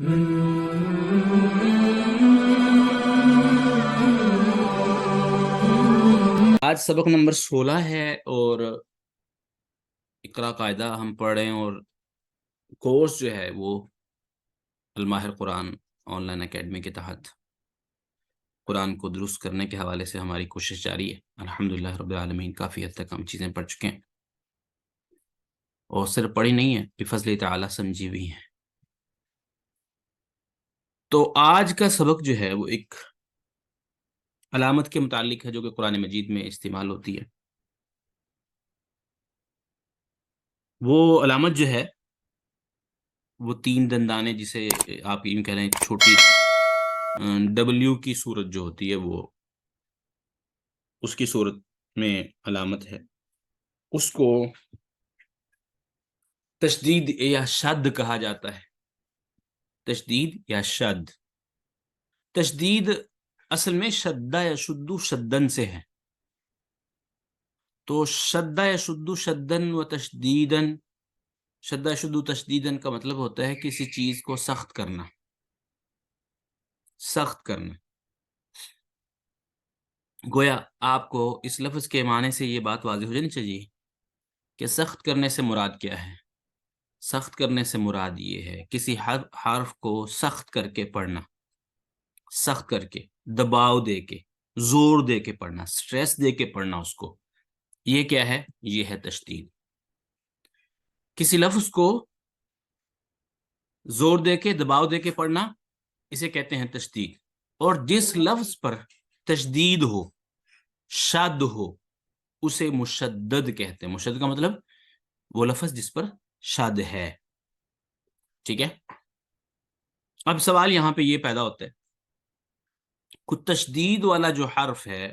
آج سبق نمبر 16 ہے اور اقرا قاعدہ ہم پڑھ رہے ہیں، اور کورس جو ہے وہ الماہر قرآن آن لائن اکیڈمی کے تحت قرآن کو درست کرنے کے حوالے سے ہماری کوشش جاری ہے۔ الحمدللہ رب العالمین، کافی حد تک ہم چیزیں پڑھ چکے ہیں، اور صرف پڑھی نہیں ہیں، بفضل تعالیٰ سمجھی بھی ہیں۔ تو آج کا سبق جو ہے وہ ایک علامت کے متعلق ہے جو کہ قرآن مجید میں استعمال ہوتی ہے۔ وہ علامت جو ہے وہ 3 دندانے، جسے آپ یوں کہہ رہے ہیں چھوٹی ڈبلیو کی صورت جو ہوتی ہے وہ اس کی صورت میں علامت ہے، اس کو تشدید یا شد کہا جاتا ہے۔ تشدید یا شد، تشدید اصل میں شدہ یا شدو شدن سے ہے، تو شدہ یا شدو شدن و تشدیدن، شدہ شدو تشدیدن کا مطلب ہوتا ہے کسی چیز کو سخت کرنا، سخت کرنا۔ گویا آپ کو اس لفظ کے معنی سے یہ بات واضح ہو جانی چاہیے کہ سخت کرنے سے مراد کیا ہے۔ سخت کرنے سے مراد یہ ہے کسی حرف کو سخت کر کے پڑھنا، سخت کر کے، دباؤ دے کے، زور دے کے پڑھنا، سٹریس دے کے پڑھنا اس کو، یہ کیا ہے؟ یہ ہے تشدید۔ کسی لفظ کو زور دے کے، دباؤ دے کے پڑھنا، اسے کہتے ہیں تشدید۔ اور جس لفظ پر تشدید ہو، شد ہو، اسے مشدد کہتے ہیں۔ مشدد کا مطلب وہ لفظ جس پر شد ہے، ٹھیک ہے؟ اب سوال یہاں پہ یہ پیدا ہوتا ہے کہ تشدید والا جو حرف ہے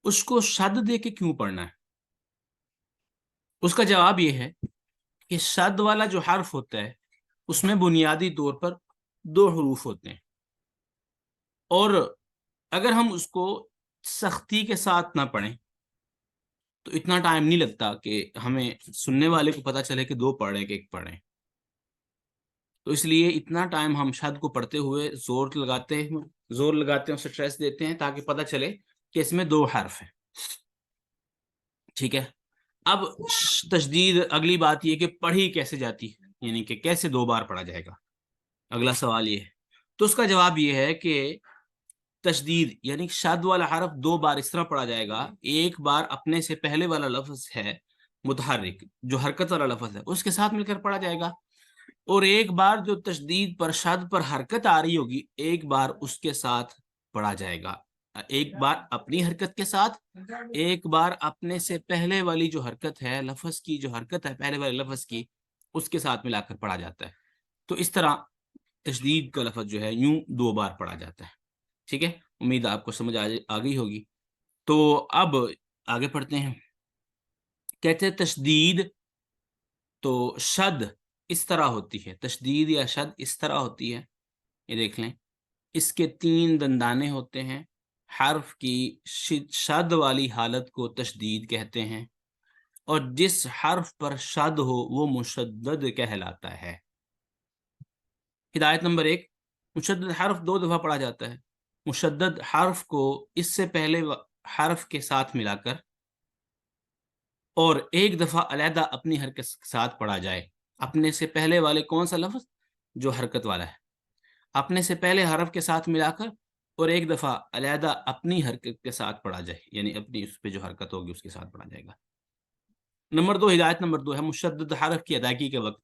اس کو شد دے کے کیوں پڑھنا ہے؟ اس کا جواب یہ ہے کہ شد والا جو حرف ہوتا ہے اس میں بنیادی طور پر 2 حروف ہوتے ہیں، اور اگر ہم اس کو سختی کے ساتھ نہ پڑھیں تو اتنا ٹائم نہیں لگتا کہ ہمیں سننے والے کو پتا چلے کہ 2 پڑھیں کہ 1 پڑھیں۔ تو اس لیے اتنا ٹائم ہم شد کو پڑھتے ہوئے زور لگاتے ہیں، سٹریس دیتے ہیں تاکہ پتہ چلے کہ اس میں 2 حرف ہیں، ٹھیک ہے؟ اب تشدید، اگلی بات یہ کہ پڑھی کیسے جاتی ہے، یعنی کہ کیسے 2 بار پڑھا جائے گا، اگلا سوال یہ ہے۔ تو اس کا جواب یہ ہے کہ تشدید یعنی شد والا حرف 2 بار اس طرح پڑھا جائے گا، ایک بار اپنے سے پہلے والا لفظ ہے متحرک، جو حرکت والا لفظ ہے، اس کے ساتھ مل کر پڑھا جائے گا، اور ایک بار جو تشدید پر، شد پر حرکت آ رہی ہوگی، ایک بار اس کے ساتھ پڑھا جائے گا۔ ایک بار اپنی حرکت کے ساتھ، ایک بار اپنے سے پہلے والی جو حرکت ہے، لفظ کی جو حرکت ہے پہلے والے لفظ کی، اس کے ساتھ ملا کر پڑھا جاتا ہے۔ تو اس طرح تشدید کا لفظ جو ہے یوں 2 بار پڑھا جاتا ہے، ٹھیک ہے؟ امید آپ کو سمجھ آ گئی ہوگی۔ تو اب آگے پڑھتے ہیں۔ کہتے ہیں تشدید تو شد اس طرح ہوتی ہے، تشدید یا شد اس طرح ہوتی ہے، یہ دیکھ لیں، اس کے 3 دندانے ہوتے ہیں، حرف کی شد والی حالت کو تشدید کہتے ہیں، اور جس حرف پر شد ہو وہ مشدد کہلاتا ہے۔ ہدایت نمبر 1، مشدد حرف 2 دفعہ پڑھا جاتا ہے۔ مشدد حرف کو اس سے پہلے حرف کے ساتھ ملا کر اور ایک دفعہ علیحدہ اپنی حرکت کے ساتھ پڑھا جائے۔ اپنے سے پہلے والے کون سا لفظ؟ جو حرکت والا ہے، اپنے سے پہلے حرف کے ساتھ ملا کر اور ایک دفعہ علیحدہ اپنی حرکت کے ساتھ پڑھا جائے، یعنی اپنی اس پہ جو حرکت ہوگی اس کے ساتھ پڑھا جائے گا۔ نمبر 2، ہدایت نمبر 2 ہے مشدد حرف کی ادائیگی کے وقت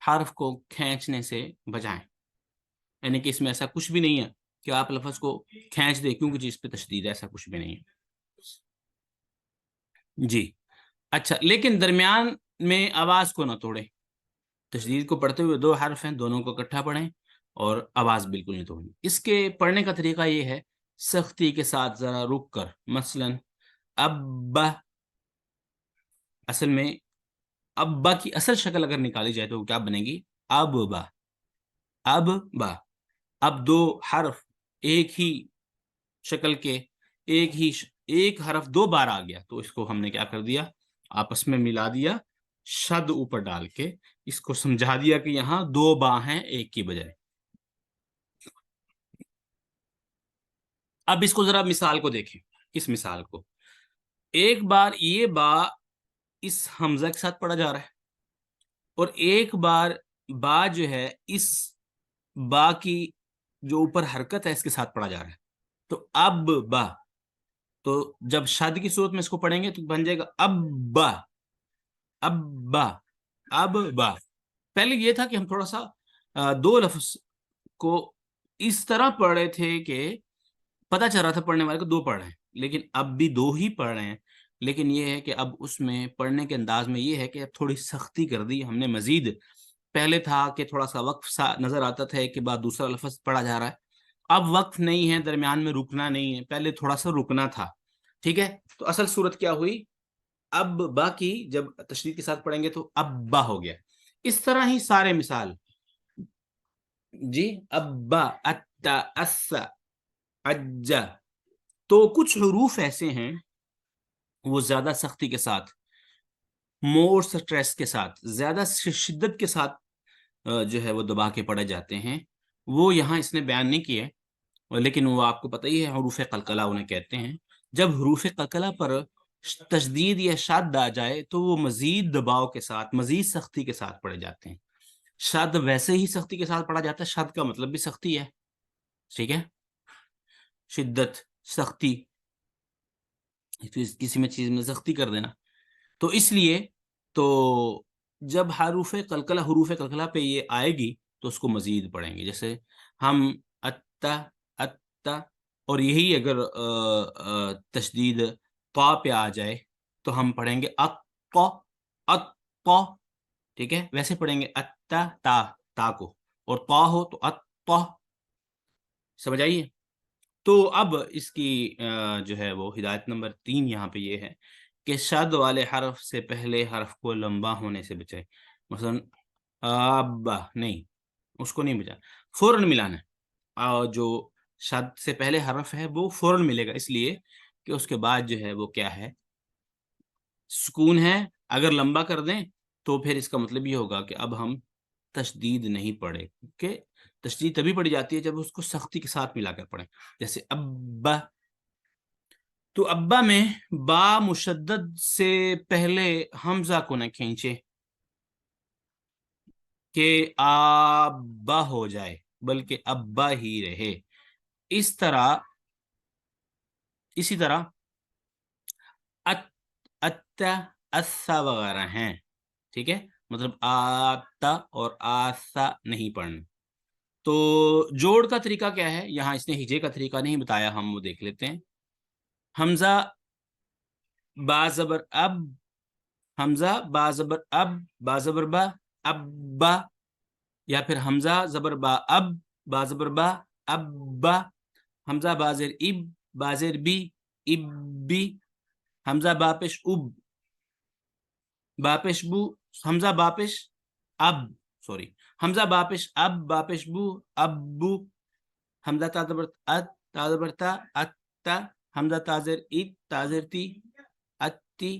حرف کو کھینچنے سے بچائیں، یعنی کہ اس میں ایسا کچھ بھی نہیں ہے کہ آپ لفظ کو کھینچ دیں کیونکہ جس پہ تشدید ہے، ایسا کچھ بھی نہیں ہے جی۔ اچھا، لیکن درمیان میں آواز کو نہ توڑیں۔ تشدید کو پڑھتے ہوئے 2 حرف ہیں، دونوں کو اکٹھا پڑھیں اور آواز بالکل نہیں توڑنی۔ اس کے پڑھنے کا طریقہ یہ ہے، سختی کے ساتھ ذرا رک کر، مثلا ابا، اصل میں ابا کی اصل شکل اگر نکالی جائے تو کیا بنے گی؟ اب با، اب با۔ اب 2 حرف ایک ہی شکل کے، ایک حرف 2 بار آ گیا، تو اس کو ہم نے کیا کر دیا؟ آپس میں ملا دیا، شد اوپر ڈال کے اس کو سمجھا دیا کہ یہاں 2 با ہیں ایک کی بجائے۔ اب اس کو ذرا مثال کو دیکھیں، اس مثال کو، ایک بار یہ با اس حمزہ کے ساتھ پڑھا جا رہا ہے اور ایک بار با جو ہے اس با کی جو اوپر حرکت ہے اس کے ساتھ پڑھا جا رہا ہے. تو اب با، تو جب شاد کی صورت میں اس کو پڑھیں گے تو بن جائے گا اب با، اب با، اب با. پہلے یہ تھا کہ ہم تھوڑا سا دو لفظ کو اس طرح پڑھ رہے تھے کہ پتہ چل رہا تھا پڑھنے والے کو دو پڑھ رہے ہیں، لیکن اب بھی دو ہی پڑھ رہے ہیں. لیکن یہ ہے کہ اب اس میں پڑھنے کے انداز میں یہ ہے کہ اب تھوڑی سختی کر دی ہم نے مزید. پہلے تھا کہ تھوڑا سا وقف سا نظر آتا تھا کہ بعد دوسرا لفظ پڑھا جا رہا ہے، اب وقف نہیں ہے، درمیان میں رکنا نہیں ہے، پہلے تھوڑا سا رکنا تھا. ٹھیک ہے، تو اصل صورت کیا ہوئی، اب با کی جب تشدید کے ساتھ پڑھیں گے تو اب با ہو گیا. اس طرح ہی سارے مثال جی، ابا، اتا، اسا، اجا. تو کچھ حروف ایسے ہیں وہ زیادہ سختی کے ساتھ، مور سٹریس کے ساتھ، زیادہ شدت کے ساتھ جو ہے وہ دبا کے پڑھے جاتے ہیں. وہ یہاں اس نے بیان نہیں کیے، لیکن وہ آپ کو پتہ ہی ہے حروف قلقلہ انہیں کہتے ہیں. جب حروف قلقلہ پر تشدید یا شد آ جائے تو وہ مزید دباؤ کے ساتھ، مزید سختی کے ساتھ پڑھے جاتے ہیں. شد ویسے ہی سختی کے ساتھ پڑھا جاتا ہے، شد کا مطلب بھی سختی ہے. ٹھیک ہے، شدت، سختی، کسی میں چیز میں سختی کر دینا. تو اس لیے تو جب حروف قلقلہ پہ یہ آئے گی تو اس کو مزید پڑھیں گے. جیسے ہم اتا، اتا، اور یہی اگر تشدید طا پہ آ جائے تو ہم پڑھیں گے اقا، اقا. ٹھیک ہے، ویسے پڑھیں گے اتا، تا کو، اور طا ہو تو اتا. سمجھ آئیے؟ تو اب اس کی جو ہے وہ ہدایت نمبر 3 یہاں پہ یہ ہے کہ شد والے حرف سے پہلے حرف کو لمبا ہونے سے بچائے. مثلا آبا نہیں، اس کو نہیں بچا، فوراً ملانا ہے. جو شد سے پہلے حرف ہے وہ فوراً ملے گا، اس لیے کہ اس کے بعد جو ہے وہ کیا ہے، سکون ہے. اگر لمبا کر دیں تو پھر اس کا مطلب یہ ہوگا کہ اب ہم تشدید نہیں پڑھے، کہ تشدید تبھی پڑھی جاتی ہے جب اس کو سختی کے ساتھ ملا کر پڑھیں. جیسے ابا، تو ابا میں با مشدد سے پہلے حمزہ کو نہ کھینچے کہ آبا ہو جائے، بلکہ ابا ہی رہے. اسی طرح اتا، اسا وغیرہ ہیں. ٹھیک ہے، مطلب آتا اور آسا نہیں پڑھنا. تو جوڑ کا طریقہ کیا ہے، یہاں اس نے ہجے کا طریقہ نہیں بتایا، ہم وہ دیکھ لیتے ہیں. حمزہ با زبر اب، حمزہ با زبر اب، با زبر با، ابا. یا پھر حمزہ زبر با اب، با زبر با، ابا. حمزہ بازر اب، بازر بی، ابی. حمزہ باپش اب، باپش بو. حمزہ باپش اب، سوری، حمزہ باپش اب، باپش بو، ابو. حمزہ تا زبر ات، تا زبر تا، اتا. حمزہ تازر ات، تازر تی، اتی.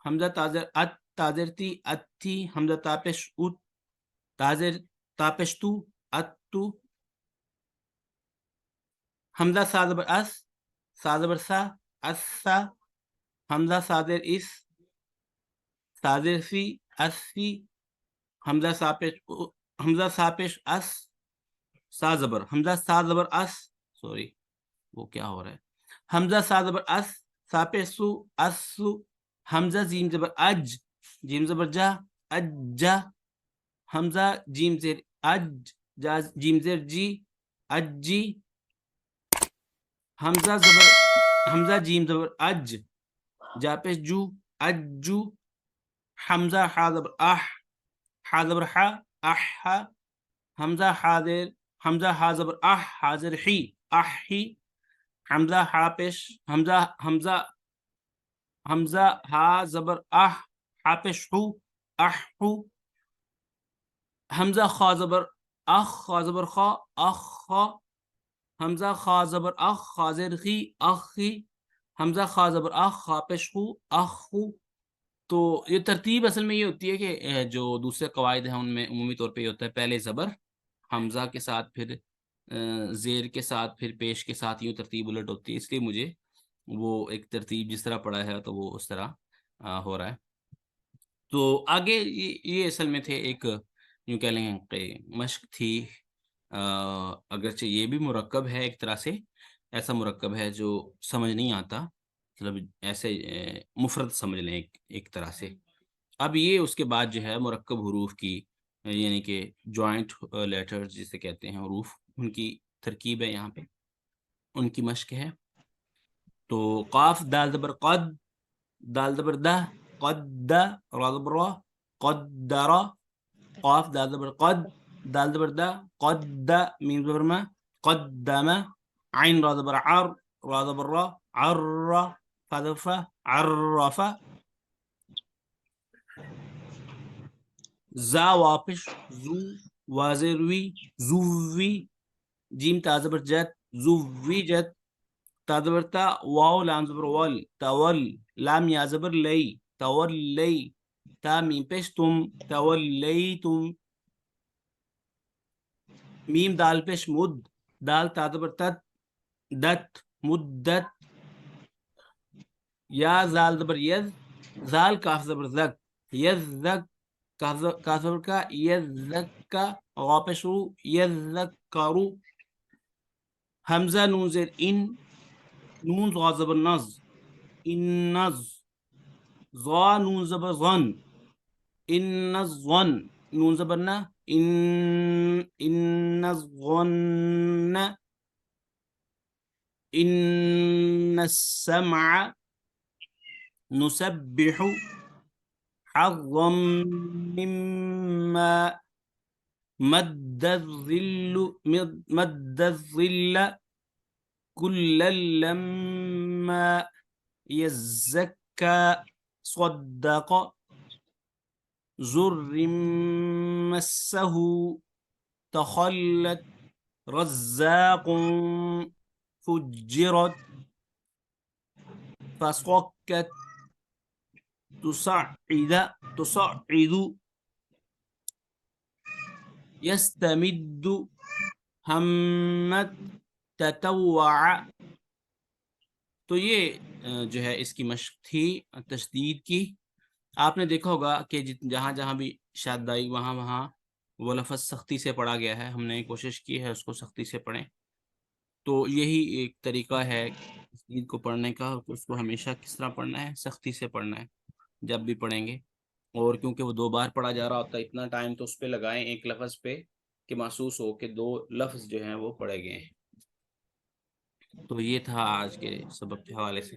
حمزہ تازر ات، تازر تی، اتی. حمزہ تاپش ات، تازر تاپش تو، اتو. حمزہ سا زبر اس، سا زبر سا، اسا. حمزہ صادر اس، صادر سی، اسی. حمزہ ساپش اس، سا زبر، حمزہ سا زبر اس، سوری وہ کیا ہو رہا ہے، حمزہ سا زبر اس، ساپش سو، اسو. حمزہ جیم زبر اج، جیم زبر جا، اجا. حمزہ جیم زیر اج، جیم زیر جی، اجی. حمزہ جیم زبر اج، جا پیش جو، اجو. حمزہ حا زبر اح، حا زبر حا، احا. حمزہ حا زبر اح، حاضر حی، احی. حمزہ ہا پیش، حمزہ ہا زبر اح، ہا پیش ہو، احو. حمزہ خا زبر اخ، خا زبر خا، اخا. حمزہ خا زبر اخ، خاضر خی، اخی. حمزہ خا زبر اخ، خا پیش ہو، اخو. تو یہ ترتیب اصل میں یہ ہوتی ہے کہ جو دوسرے قواعد ہیں ان میں عمومی طور پہ یہ ہوتا ہے پہلے زبر حمزہ کے ساتھ، پھر زیر کے ساتھ پھر پیش کے ساتھ یوں ترتیب الٹ ہوتی ہے، اس لیے مجھے وہ ایک ترتیب جس طرح پڑا ہے تو وہ اس طرح ہو رہا ہے. تو آگے یہ اصل میں تھے ایک یوں کہہ لیں کہ مشق تھی. اگرچہ یہ بھی مرکب ہے ایک طرح سے، ایسا مرکب ہے جو سمجھ نہیں آتا، مطلب ایسے مفرد سمجھ لیں ایک طرح سے. اب یہ اس کے بعد جو ہے مرکب حروف کی، یعنی کہ جوائنٹ لیٹر جسے کہتے ہیں حروف، ان کی ترکیب ہے یہاں پہ، ان کی مشق ہے. تو قاف دال زبر قد، دال زبر دہ، قد، را زبر را، قدر، قاف دال زبر قد، دال زبر دہ، قد، میم زبر ما، قدم، عین را زبر عر، را زبر را، عر، فا زبر فا، عرف، زا واپش، زو، واضح وی، زووی، جیم تا زبر جت، زووی جت، تا زبر تا، واو لام زبر ول، تول، لام یا زبر لئی، تولی، تا میم پیش تم، تولیتم، میم دال پیش مد، دال تا زبر تت، دت، مدت، یا زال زبر یز، زال کاف زبر زک، یزک، کاف زبر کا، یزکا، واپس رو، یزکرو، حمزہ نون زیر ان، نون ضا زبر نز، انز، ضا نون زبر ظن، ان الظن، نون زبر نہ، ان الظن، ان السمع، نسبح، حظا مما، مد الظل، مد الظل، كلا لما، يزكى، صدق، زر مسه، تخلت، رزاق، فجرت، فصكت، تصعد، يستمد، همت، تتوع. تو یہ جو ہے اس کی مشق تھی تشدید کی. آپ نے دیکھا ہوگا کہ جہاں جہاں بھی شاد آئی وہاں وہاں وہ لفظ سختی سے پڑھا گیا ہے. ہم نے کوشش کی ہے اس کو سختی سے پڑھیں. تو یہی ایک طریقہ ہے تشدید کو پڑھنے کا. اس کو ہمیشہ کس طرح پڑھنا ہے؟ سختی سے پڑھنا ہے جب بھی پڑھیں گے. اور کیونکہ وہ 2 بار پڑھا جا رہا ہوتا ہے، اتنا ٹائم تو اس پہ لگائیں ایک لفظ پہ کہ محسوس ہو کہ 2 لفظ جو ہیں وہ پڑھے گئے ہیں. تو یہ تھا آج کے سبق کے حوالے سے.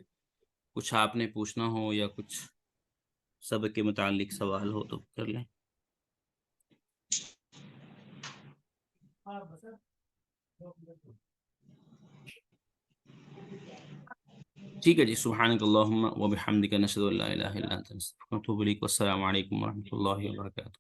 کچھ آپ نے پوچھنا ہو یا کچھ سبق کے متعلق سوال ہو تو کر لیں. ٹھیک ہے جی. سبحانک اللہم و بحمدک، نشہد ان لا الہ الا انت، نستغفرک و نتوب الیک. والسلام علیکم ورحمۃ اللہ وبرکاتہ.